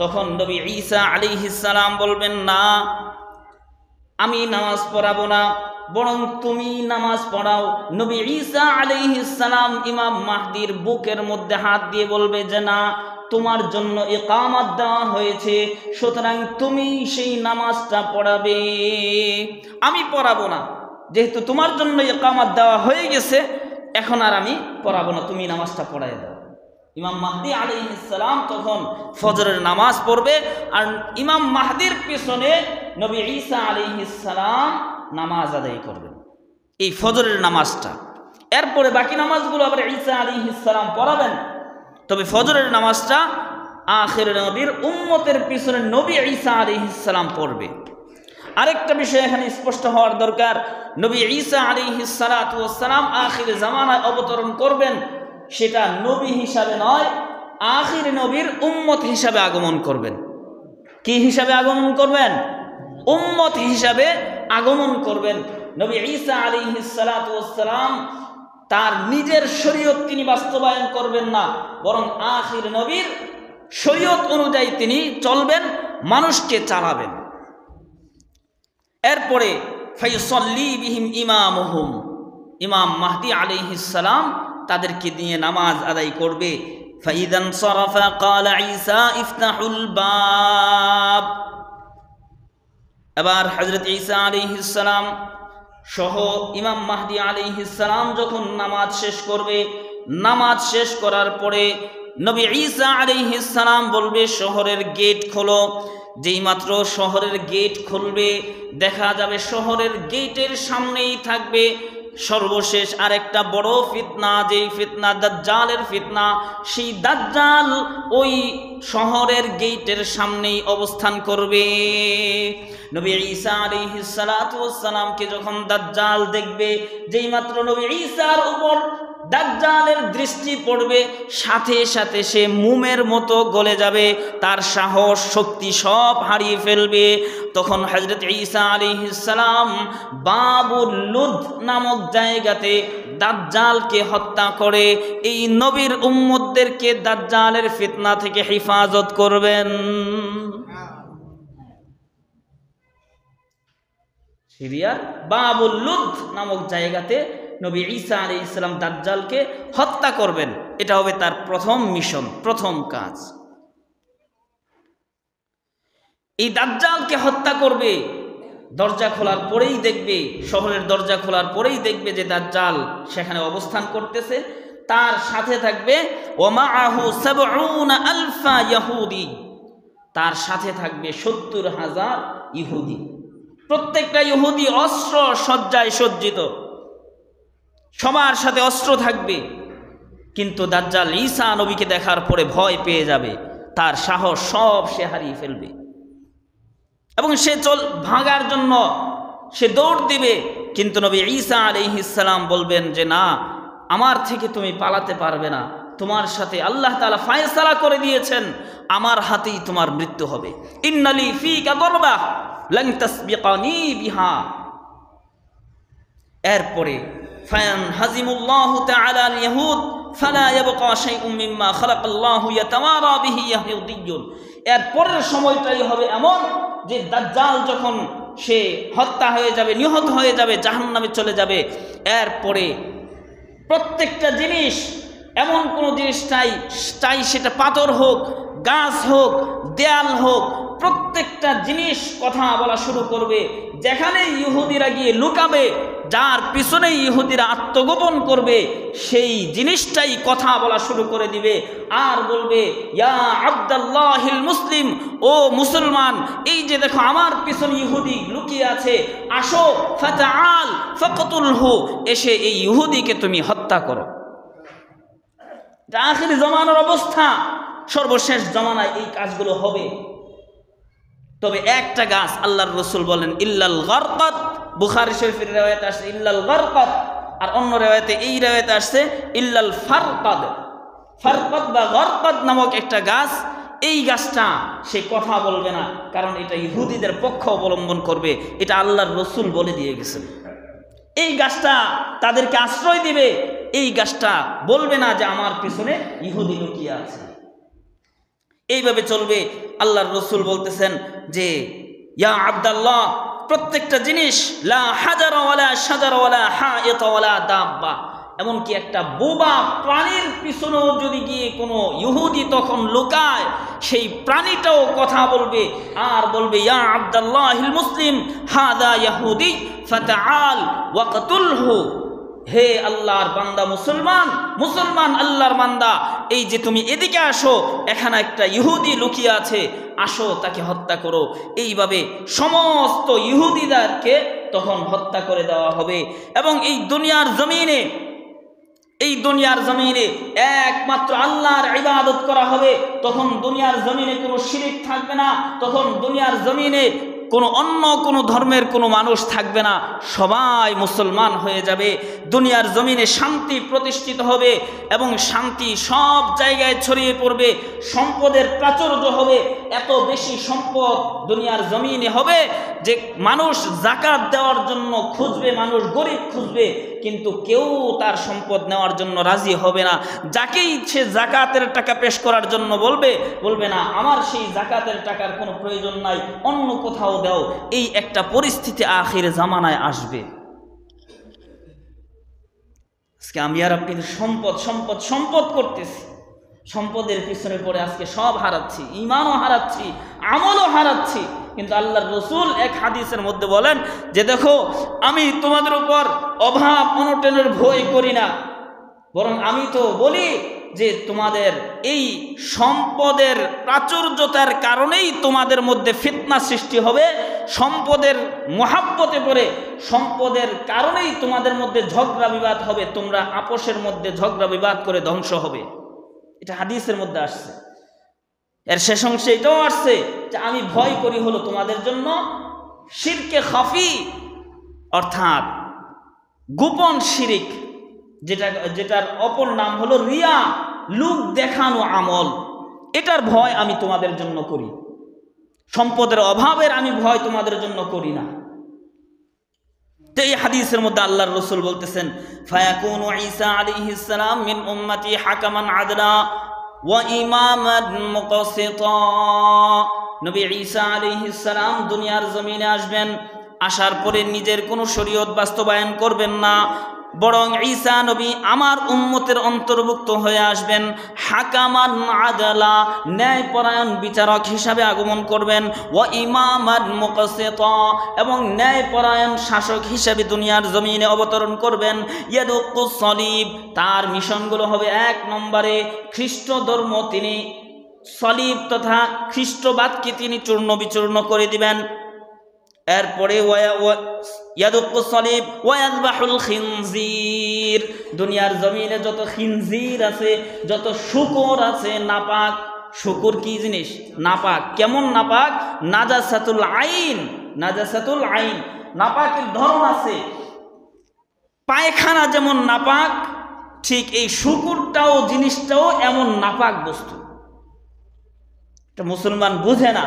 তখন নবী ঈসা আলাইহিস সালাম বলবেন, না, আমি নামাজ পড়াবো না, বরং তুমি নামাজ পড়াও। নবী ঈসা আলাইহিস সালাম ইমাম মাহদির বুকের মধ্যে হাত দিয়ে বলবে যে, না, তোমার জন্য ইকামত দেওয়া হয়েছে, সুতরাং তুমি সেই নামাজটা পড়াবে, আমি পড়াবো না। যেহেতু তোমার জন্য ইকামত দেওয়া হয়ে গেছে, এখন আর আমি পড়াবো না, তুমি নামাজটা পড়াই দাও। ইমাম মাহদি আলাইহিস সালাম তখন ফজরের নামাজ পড়বে, আর ইমাম মাহদির পিছনে নবী ঈসা আলাইহিস সালাম নামাজ আদায় করবেন, এই ফজরের নামাজটা। এরপরে বাকি নামাজগুলো আবার ঈসা আলাইহিস সালাম পড়াবেন, তবে ফজরের নামাজটা আখির নবীর উম্মতের পিছনে নবী ঈসা আলাইহিস সালাম পড়বে। আরেকটা বিষয় এখানে স্পষ্ট হওয়ার দরকার, নবী ঈসা আলাইহিস সালাতু ওয়াস সালাম আখির জামানায় অবতরণ করবেন, সেটা নবী হিসাবে নয়, আখির নবীর উম্মত হিসাবে আগমন করবেন। কি হিসাবে আগমন করবেন? উম্মত হিসাবে আগমন করবেন। নবী ঈসা আলাইহিস সালাতু ওয়াস সালাম তার নিজের শরীয়ত তিনি বাস্তবায়ন করবেন না, বরং আখির নবীর শরীয়ত অনুযায়ী তিনি চলবেন, মানুষকে চালাবেন। এরপরে ফায়ুসাল্লি বিহিম ইমামুহুম, ইমাম মাহদি আলাইহিস সালাম তাদেরকে দিয়ে নামাজ আদায় করবে। ফাইদান সারাফা ক্বালা ঈসা ইফতাহুল বাব। এবার হযরত ঈসা আলাইহিস সালাম সহ ইমাম মাহদি আলাইহিস সালাম যখন নামাজ শেষ করবে, নামাজ শেষ করার পরে নবী ঈসা আলাইহিস সালাম বলবে, শহরের গেট খোলো। যেই মাত্র শহরের গেট খুলবে, দেখা যাবে শহরের গেটের সামনেই থাকবে সর্বশেষ আরেকটা বড় ফিতনা, যেই ফিতনা দাজ্জালের ফিতনা। সেই দাজ্জাল ওই শহরের গেটের সামনেই অবস্থান করবে। নবী ঈসা আলাইহিস সালাতু ওয়াস সালামকে যখন দাজ্জাল দেখবে, যেই মাত্র নবী ঈসার উপর দাজ্জালের দৃষ্টি পড়বে, সাথে সাথে সে মোমের মতো গলে যাবে, তার সাহস শক্তি সব হারিয়ে ফেলবে। তখন হযরত ঈসা আলাইহিস সালাম বাবুল লুদ নামক জায়গাতে দাজ্জালকে হত্যা করে এই নবীর উম্মতদেরকে দাজ্জালের ফিতনা থেকে হেফাজত করবেন। সিরিয়ার বাবুল লুদ নামক জায়গাতে নবী ঈসা আলাইহিস সালাম দাজ্জালকে হত্যা করবেন। এটা হবে তার প্রথম মিশন, প্রথম কাজ। এই দাজ্জালকে হত্যা করবে, দরজা খোলার পরেই দেখবে, শহরের দরজা খোলার পরেই দেখবে যে দাজ্জাল সেখানে অবস্থান করতেছে। তার সাথে থাকবে ওয়ামাআহু ৭০,০০০ ইহুদি, তার সাথে থাকবে ৭০,০০০ ইহুদি। প্রত্যেকটা ইহুদি অস্ত্র সজ্জায় সজ্জিত, সবার সাথে অস্ত্র থাকবে। কিন্তু দাজ্জাল ঈসা নবীকে দেখার পরে ভয় পেয়ে যাবে, তার সাহস সব সে হারিয়ে ফেলবে এবং সে ভাগার জন্য সে দৌড় দিবে। কিন্তু নবী ঈসা আলাইহিস সালাম বলবেন যে, না, আমার থেকে তুমি পালাতে পারবে না, তোমার সাথে আল্লাহ তাআলা ফায়সালা করে দিয়েছেন, আমার হাতেই তোমার মৃত্যু হবে। ইন্নালি ফিকা গরবাহ লান তাসবিকানি বিহা। এরপরে ফায়ানহাজিমুল্লাহু তাআলা আল ইয়াহুদ ফালা ইয়াবকা শাইউম মিম্মা খালাকাল্লাহু ইয়াতাওয়ারা বিহি ইয়াহুদিয়্যুন। এর পরের সময়টাই হবে এমন যে দাজ্জাল যখন সে হত্যা হয়ে যাবে, নিহত হয়ে যাবে, জাহান্নামে চলে যাবে, এরপরে প্রত্যেকটা জিনিস, এমন কোনো জিনিস চাই সেটা পাথর হোক, গাছ হোক, দেয়াল হোক, প্রত্যেকটা জিনিস কথা বলা শুরু করবে। যেখানে ইহুদিরা গিয়ে লুকাবে, যার পিছনে ইহুদিরা আত্মগোপন করবে, সেই জিনিসটাই কথা বলা শুরু করে দিবে আর বলবে, ইয়া আব্দুল্লাহিল মুসলিম, ও মুসলমান, এই যে দেখো আমার পিছনে ইহুদি লুকিয়ে আছে, আসো, ফাতাআল ফাকতুলহু, এসে এই ইহুদিকে তুমি হত্যা করো। আখির জামানার অবস্থা, সর্বশেষ জামানায় এই কাজগুলো হবে। তবে একটা গাছ আল্লাহর রাসূল বলেন ইল্লাল গারকাত, বুখারী শরীফের riwayat আসছে ইল্লাল গারকাত, আর অন্য riwayate এই riwayate আসছে ইল্লাল ফারকাদ। ফারকাদ বা গারকাদ নামক একটা গাছ, এই গাছটা সে কথা বলবে না, কারণ এটা ইহুদিদের পক্ষ অবলম্বন করবে, এটা আল্লাহর রাসূল বলে দিয়ে গেছেন। এই গাছটা তাদেরকে আশ্রয় দিবে, এই গাছটা বলবে না যে আমার পিছনে ইহুদি লুকিয়ে আছে। এইভাবে চলবে। আল্লাহর রসুল বলতেছেন যে ইয়া আব্দাল্লাহ, প্রত্যেকটা জিনিস লা হাজারা ওয়ালা শাজারা ওয়ালা হাইতা ওয়ালা দাব্বা, এমনকি একটা বোবা প্রাণীর পিছনেও যদি গিয়ে কোনো ইহুদি তখন লুকায়, সেই প্রাণীটাও কথা বলবে আর বলবে ইয়া আব্দাল্লাহিল মুসলিম হাদা ইহুদি ফাতাআল ওয়াকতুলহু, হে আল্লাহর বান্দা মুসলমান, মুসলমান আল্লাহর বান্দা, এই যে তুমি এদিকে আসো, এখানে একটা ইহুদি লুকিয়ে আছে, আসো তাকে হত্যা করো। এইভাবে সমস্ত ইহুদিদেরকে তখন হত্যা করে দেওয়া হবে। এবং এই দুনিয়ার জমিনে একমাত্র আল্লাহর ইবাদত করা হবে। তখন দুনিয়ার জমিনে কোনো শিরিক থাকবে না, তখন দুনিয়ার জমিনে অন্য কোনো ধর্মের কোনো মানুষ থাকবে না, সবাই মুসলমান হয়ে যাবে। দুনিয়ার জমিনে শান্তি প্রতিষ্ঠিত হবে এবং শান্তি সব জায়গায় ছড়িয়ে পড়বে, সম্পদের প্রাচুর্য হবে, এত বেশি সম্পদ দুনিয়ার জমিনে হবে যে মানুষ যাকাত দেওয়ার জন্য খুঁজবে, মানুষ গরিব খুঁজবে, কিন্তু কেউ তার সম্পদ নেওয়ার জন্য রাজি হবে না। যাকে ইচ্ছে যাকাতের টাকা পেশ করার জন্য বলবে না, আমার সেই যাকাতের টাকার কোনো প্রয়োজন নাই, অন্য কোথাও দাও। এই একটা পরিস্থিতি আখিরে জামানায় আসবে। আজকে আমি আর আপনি সম্পদ সম্পদ সম্পদ করতেছি, সম্পদের পিছনে পড়ে আজকে সব হারাচ্ছি, ঈমানও হারাচ্ছি, আমলও হারাচ্ছি। কিন্তু আল্লাহর রসুল এক হাদিসের মধ্যে বলেন যে দেখো, আমি তোমাদের উপর অভাব অনটনের ভয় করি না, বরং আমি তো বলি যে তোমাদের এই সম্পদের প্রাচুর্যতার কারণেই তোমাদের মধ্যে ফিতনা সৃষ্টি হবে, সম্পদের মহাব্বতে পড়ে সম্পদের কারণেই তোমাদের মধ্যে ঝগড়া বিবাদ হবে, তোমরা আপোষের মধ্যে ঝগড়া বিবাদ করে ধ্বংস হবে। এটা হাদিসের মধ্যে আসছে। এর শেষ অংশে এটাও আসছে যে আমি ভয় করি হলো তোমাদের জন্য শিরকে খাফি, অর্থাৎ গোপন শিরিক, যেটার অপর নাম হলো রিয়া, লোক দেখানো আমল, এটার ভয় আমি তোমাদের জন্য করি। সম্পদের অভাবের আমি ভয় তোমাদের জন্য করি না। তো এই হাদিসের মধ্যে আল্লাহর রাসূল বলতেছেন ফায়াকুনু ঈসা আলাইহিস সালাম মিন উম্মতি হাকামান আদলা ওয়া ইমামান মুকসিতা। নবী ঈসা আলাইহিস সালাম দুনিয়ার জমিনে আসবেন, আসার পরে নিজের কোনো শরীয়ত বাস্তবায়ন করবেন না, বরং ঈসা নবী আমার উম্মতের অন্তর্ভুক্ত হয়ে আসবেন। হাকামান আদলা, ন্যায়পরায়ণ বিচারক হিসাবে আগমন করবেন। ওয়া ইমামান মুকসিতা, এবং ন্যায়পরায়ণ শাসক হিসাবে দুনিয়ার জমিনে অবতরণ করবেন। ইয়াদুকুস সলিব, তার মিশনগুলো হবে ১ নম্বরে খ্রিস্ট ধর্ম, তিনি সলিব তথা খ্রিস্টবাদকে তিনি চূর্ণ বিচূর্ণ করে দিবেন। এরপরে ইয়াদুকুস সলিব ওয়া ইয়াযবাহুল খিনজির, দুনিয়ার জমিনে যত খিনজির আছে, যত শূকর আছে নাপাক। শূকর কি জিনিস? নাপাক। কেমন নাপাক? নাজাসাতুল আইন, নাজাসাতুল আইন। নাপাকের ধরন আছে, পায়খানা যেমন নাপাক, ঠিক এই শূকরটাও জিনিসটাও এমন নাপাক বস্তু। এটা মুসলমান বুঝে না।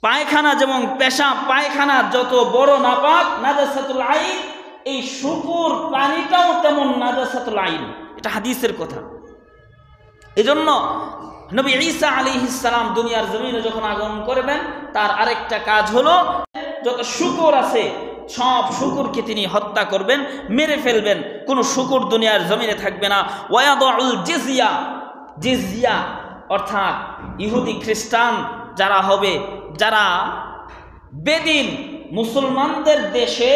পায়খানা যেমন পেশাব পায়খানা যত বড় নাপাক নাজাসাতুল আইন, এই শূকর প্রাণীটাও তেমন নাজাসাতুল আইন। এটা হাদিসের কথা। এজন্য নবী ঈসা আলাইহিস সালাম দুনিয়ার জমিনে যখন আগমন করবেন, তার আরেকটা কাজ হলো যত শূকর আছে সব শূকরকে তিনি হত্যা করবেন, মেরে ফেলবেন, কোনো শূকর দুনিয়ার জমিনে থাকবে না। ওয়ায়াদুল জিজিয়া, জিজিয়া অর্থাৎ ইহুদি খ্রিস্টান যারা হবে, যারা বেদিন, মুসলমানদের দেশে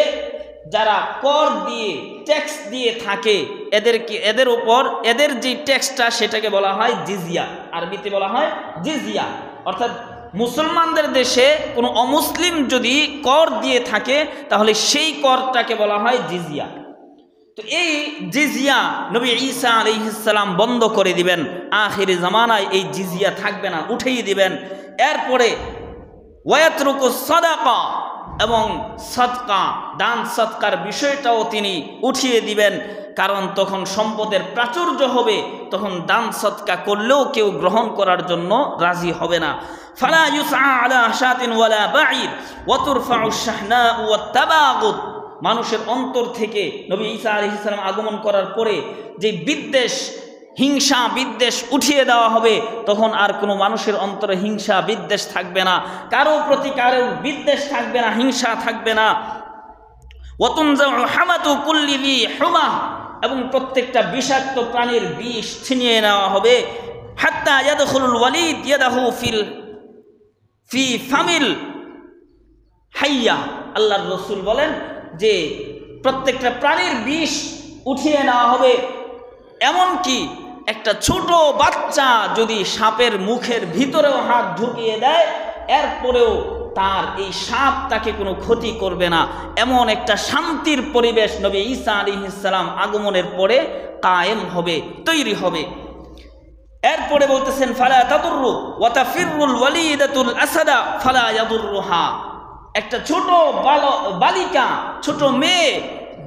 যারা কর দিয়ে ট্যাক্স দিয়ে থাকে, এদের উপর এদের যে ট্যাক্সটা সেটাকে বলা হয় জিজিয়া, আরবিতে বলা হয় জিজিয়া। অর্থাৎ মুসলমানদের দেশে কোনো অমুসলিম যদি কর দিয়ে থাকে তাহলে সেই করটাকে বলা হয় জিজিয়া। তো এই জিজিয়া নবী ঈসা আলাইহিস সালাম বন্ধ করে দিবেন। আখিরি জামানায় এই জিজিয়া থাকবে না, উঠিয়ে দিবেন। এরপরে ওয়ায়াতরুকুস সাদাকা, এবং সদকা দান সদকার বিষয়টাও তিনি উঠিয়ে দিবেন, কারণ তখন সম্পদের প্রাচুর্য হবে, তখন দান সদকা করলেও কেউ গ্রহণ করার জন্য রাজি হবে না। ফালা ইউসআ আলা শাতিন ওয়ালা বাঈর ওয়া তুরফাউশ শাহনা ওয়াত তাবাগুদ, মানুষের অন্তর থেকে নবী ঈসা আলাইহিস সালাম আগমন করার পরে যে বিদ্বেষ, হিংসা বিদ্বেষ উঠিয়ে দেওয়া হবে, তখন আর কোনো মানুষের অন্তরে হিংসা বিদ্বেষ থাকবে না, কারো প্রতি কারো বিদ্বেষ থাকবে না, হিংসা থাকবে না। ওয়াতুনজাউ হামাতু কুল্লি যী হুমাহ, এবং প্রত্যেকটা বিষাক্ত প্রাণীর বিষ ছিনিয়ে নেওয়া হবে। হাত্তা ইয়াদখুলুল ওয়ালিদ ইয়াদাহু ফি ফামিল হাইয়া, আল্লাহর রাসূল বলেন যে প্রত্যেকটা প্রাণীর বিষ উঠিয়ে নেওয়া হবে। এমনকি একটা ছোট বাচ্চা যদি সাপের মুখের ভিতরেও হাত ঢুকিয়ে দেয়, এরপরেও তার এই সাপ তাকে কোনো ক্ষতি করবে না। এমন একটা শান্তির পরিবেশ নবী ঈসা আলাইহিস সালাম আগমনের পরে কায়েম হবে, তৈরি হবে। এরপরে বলতেছেন ফালা তাদুররু ওয়া তাফিরুল ওয়ালিদাতুল আসাদা ফালা ইয়াদুররুহা, একটা ছোট বালিকা, ছোট মেয়ে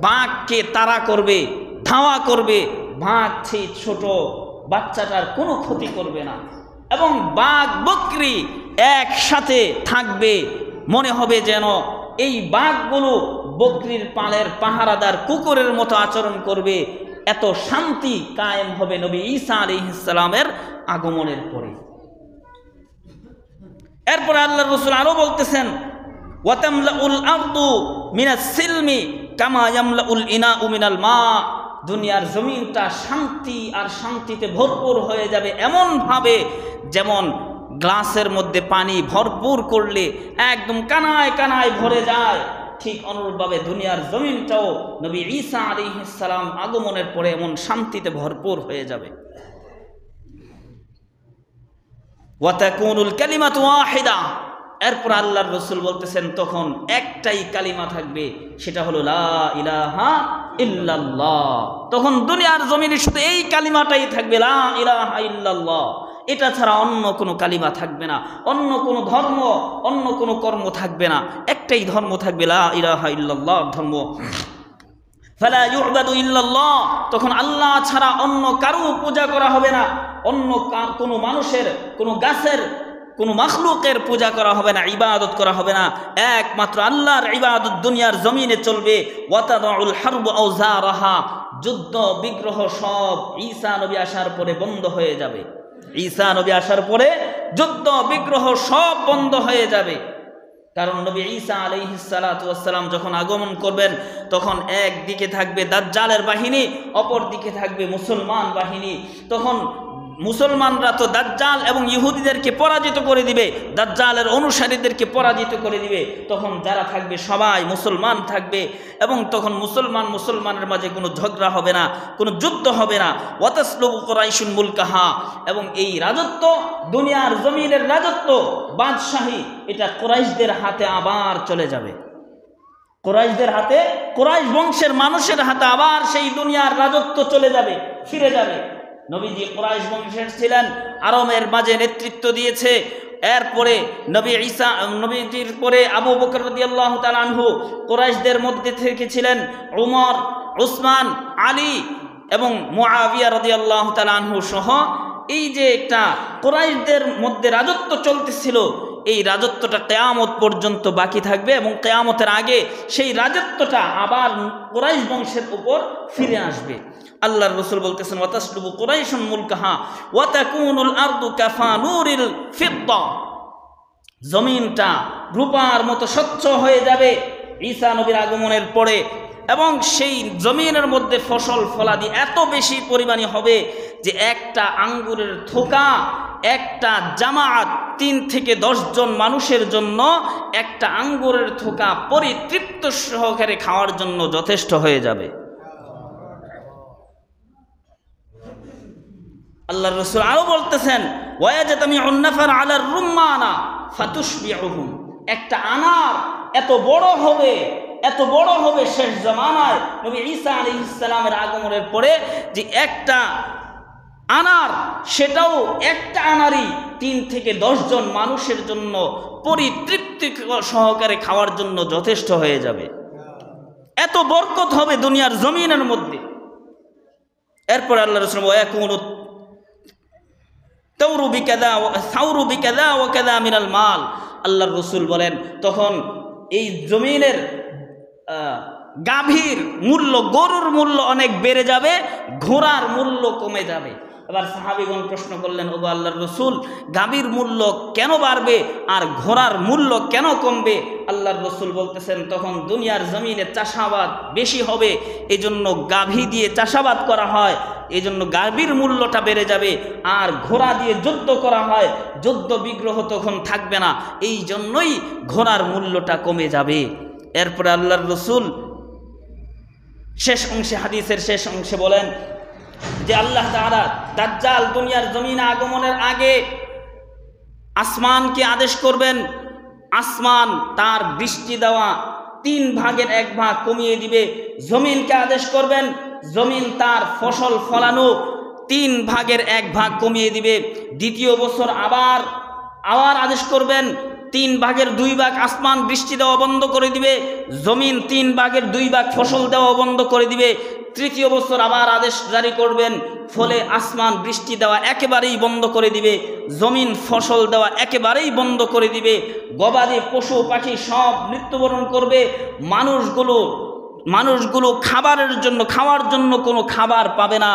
বাঘকে তাড়া করবে, ধাওয়া করবে, বাঘ সেই ছোট বাচ্চাটার কোনো ক্ষতি করবে না। এবং বাঘ বকরি একসাথে থাকবে, মনে হবে যেন এই বাঘগুলো বকরির পালের পাহারাদার কুকুরের মতো আচরণ করবে। এত শান্তি কায়েম হবে নবী ঈসা আলাইহিস সালামের আগমনের পরে। এরপরে আল্লাহর রাসূল আরো বলতেছেন ওয়াতামলাউল আরদু মিনাস সিলমি কামা ইয়ামলাউল ইনাউ মিনাল মা, দুনিয়ার জমিনটা শান্তি আর শান্তিতে ভরপুর হয়ে যাবে এমন ভাবে যেমন গ্লাসের মধ্যে পানি ভরপুর করলে একদম কানায় কানায় ভরে যায়, ঠিক অনুরূপভাবে দুনিয়ার জমিনটাও নবী ঈসা আলাইহিস সালাম আগমনের পরে এমন শান্তিতে ভরপুর হয়ে যাবে। ওয়া তাকুনুল কালিমাতু ওয়াহিদা, এরপর আল্লাহর রাসূল বলতেছেন তখন একটাই কালিমা থাকবে, সেটা হলো লা ইলাহা ইল্লাল্লাহ। তখন দুনিয়ার জমিনে শুধু এই কালিমাটাই থাকবে, লা ইলাহা ইল্লাল্লাহ। এটা ছাড়া অন্য কোনো কালিমা থাকবে না, অন্য কোনো ধর্ম, অন্য কোনো কর্ম থাকবে না, একটাই ধর্ম থাকবে, লা ইলাহা ইল্লাল্লাহ ধর্ম। ফালা ইউবাদু ইল্লাল্লাহ, তখন আল্লাহ ছাড়া অন্য কারো পূজা করা হবে না, অন্য কোনো মানুষের, কোনো গাছের, কোনো মাখলুকের পূজা করা হবে না, ইবাদত করা হবে না, একমাত্র আল্লাহর ইবাদত দুনিয়ার জমিনে চলবে। ওয়াতাদাউল হারবু আওজারাহা, যুদ্ধ বিগ্রহ সব ঈসা নবী আসার পরে বন্ধ হয়ে যাবে। ঈসা নবী আসার পরে যুদ্ধ বিগ্রহ সব বন্ধ হয়ে যাবে। কারণ নবী ঈসা আলাইহিস সালাতু ওয়াস সালাম যখন আগমন করবেন তখন একদিকে থাকবে দাজ্জালের বাহিনী, অপর দিকে থাকবে মুসলমান বাহিনী। তখন মুসলমানরা তো দাজ্জাল এবং ইহুদিদেরকে পরাজিত করে দিবে, দাজ্জালের অনুসারীদেরকে পরাজিত করে দিবে। তখন যারা থাকবে সবাই মুসলমান থাকবে, এবং তখন মুসলমানের মাঝে কোনো ঝগড়া হবে না, কোনো যুদ্ধ হবে না। ওয়াতাসলুবু কুরাইশুন মুলকাহা, এবং এই রাজত্ব, দুনিয়ার জমিনের রাজত্ব, বাদশাহী, এটা কুরাইশদের হাতে আবার চলে যাবে। কুরাইশদের হাতে, কুরাইশ বংশের মানুষের হাতে আবার সেই দুনিয়ার রাজত্ব চলে যাবে, ফিরে যাবে। নবীজি কুরাইশ বংশের ছিলেন, আরবের মাঝে নেতৃত্ব দিয়েছে। এরপরে নবী ঈসা, নবীজির পরে আবু বকর রাদিয়াল্লাহু তাআলা আনহু কুরাইশদের মধ্যে থেকে ছিলেন উমর, উসমান, আলী এবং মুআবিয়া রাদিয়াল্লাহু তাআলা আনহু সহ এই যে একটা কুরাইশদের মধ্যে রাজত্ব চলতেছিল, এই রাজত্বটা কিয়ামত পর্যন্ত বাকি থাকবে, এবং কিয়ামতের আগে সেই রাজত্বটা আবার কুরাইশ বংশের উপর ফিরে আসবে। আল্লাহর রাসূল বলতেছেন ওয়াতাসলুবু কুরাইশুন মুলকাহা ওয়া তাকুনুল আরদু কাফানুরিল ফিদ্দা, জমিনটা রূপার মতো স্বচ্ছ হয়ে যাবে ঈসা নবীর আগমনের পরে, এবং সেই জমিনের মধ্যে ফসল ফলাদি এত বেশি পরিমাণে হবে যে একটা আঙ্গুরের থোকা, একটা জামাত 3 থেকে 10 জন মানুষের জন্য একটা আঙ্গুরের থোকা পরিতৃপ্ত সহকারে খাওয়ার জন্য যথেষ্ট হয়ে যাবে। আল্লাহর রাসূল আরো বলতেছেন ওয়ায়াজতামিউন নাফার আলার রুম্মানা ফাতুশবিউহুম, একটা আনার এত বড় হবে, এত বড় হবে শেষ জামানায় নবী ঈসা আলাইহিস সালামের আগমনের পরে, যে একটা আনার, সেটাও একটা আনারই 3 থেকে 10 জন মানুষের জন্য পরিতৃপ্তি সহকারে খাওয়ার জন্য যথেষ্ট হয়ে যাবে। এত বরকত হবে দুনিয়ার জমিনের মধ্যে। এরপর আল্লাহর রাসূল ওয়ায়াকুনু তাওরু বিকাদা সাউরু বিকাদা ওয়া কাদা মিনাল মাল, আল্লাহর রাসূল বলেন তখন এই জমিনের গাভীর মূল্য, গরুর মূল্য অনেক বেড়ে যাবে, ঘোড়ার মূল্য কমে যাবে, এবার সাহাবীগণ প্রশ্ন করলেন, ওগো আল্লাহর রাসূল, গাভীর মূল্য কেন বাড়বে আর ঘোড়ার মূল্য কেন কমবে? আল্লাহর রাসূল বলতেছেন, তখন দুনিয়ার জমিনে চাষাবাদ বেশি হবে, এজন্য গাভী দিয়ে চাষাবাদ করা হয়, এজন্য গাভীর মূল্যটা বেড়ে যাবে। আর ঘোড়া দিয়ে যুদ্ধ করা হয়, যুদ্ধ বিগ্রহ তখন থাকবে না, এই জন্যই ঘোড়ার মূল্যটা কমে যাবে। এরপরে আল্লাহর রাসূল শেষ অংশে, হাদিসের শেষ অংশে বলেন যে আল্লাহ তাআলা দাজ্জাল দুনিয়ার জমিনে আগমনের আগে আসমানকে আদেশ করবেন, আসমান তার বৃষ্টি দেওয়া 3 ভাগের 1 ভাগ কমিয়ে দিবে। জমিনকে আদেশ করবেন, জমিন তার ফসল ফলানো 3 ভাগের 1 ভাগ কমিয়ে দিবে। দ্বিতীয় বছর আবার আদেশ করবেন, 3 ভাগের 2 ভাগ আসমান বৃষ্টি দেওয়া বন্ধ করে দিবে, জমিন 3 ভাগের 2 ভাগ ফসল দেওয়া বন্ধ করে দিবে। তৃতীয় বছর আবার আদেশ জারি করবেন, ফলে আসমান বৃষ্টি দেওয়া একেবারেই বন্ধ করে দিবে, জমিন ফসল দেওয়া একেবারেই বন্ধ করে দিবে। গবাদি পশু পাখি সব মৃত্যুবরণ করবে। মানুষগুলো খাওয়ার জন্য কোনো খাবার পাবে না।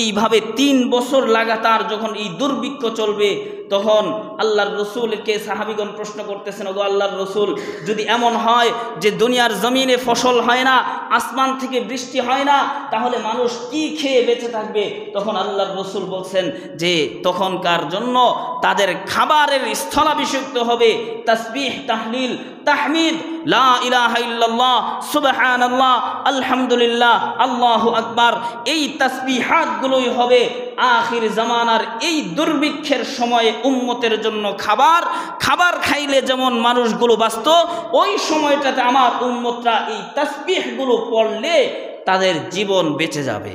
এইভাবে 3 বছর লাগাতার যখন এই দুর্ভিক্ষ চলবে, তখন আল্লাহর রসুলকে সাহাবীগণ প্রশ্ন করতেছেন, ওগো আল্লাহর রসুল, যদি এমন হয় যে দুনিয়ার জমিনে ফসল হয় না, আসমান থেকে বৃষ্টি হয় না, তাহলে মানুষ কি খেয়ে বেঁচে থাকবে? তখন আল্লাহর রসুল বলছেন যে তখনকার জন্য তাদের খাবারের স্থলাভিষিক্ত হবে তাসবিহ, তাহলিল, তাহমিদ, লা ইলাহা ইল্লাল্লাহ, সুবহানাল্লাহ, আলহামদুলিল্লাহ, আল্লাহু আকবার। এই তাসবিহাতগুলোই হবে আখির জামানার এই দুর্ভিক্ষের সময়ে উম্মতের জন্য খাবার খাইলে যেমন মানুষগুলো বাঁচত, ওই সময়টাতে আমার উম্মতরা এই তাসবিহগুলো পড়লে তাদের জীবন বেঁচে যাবে।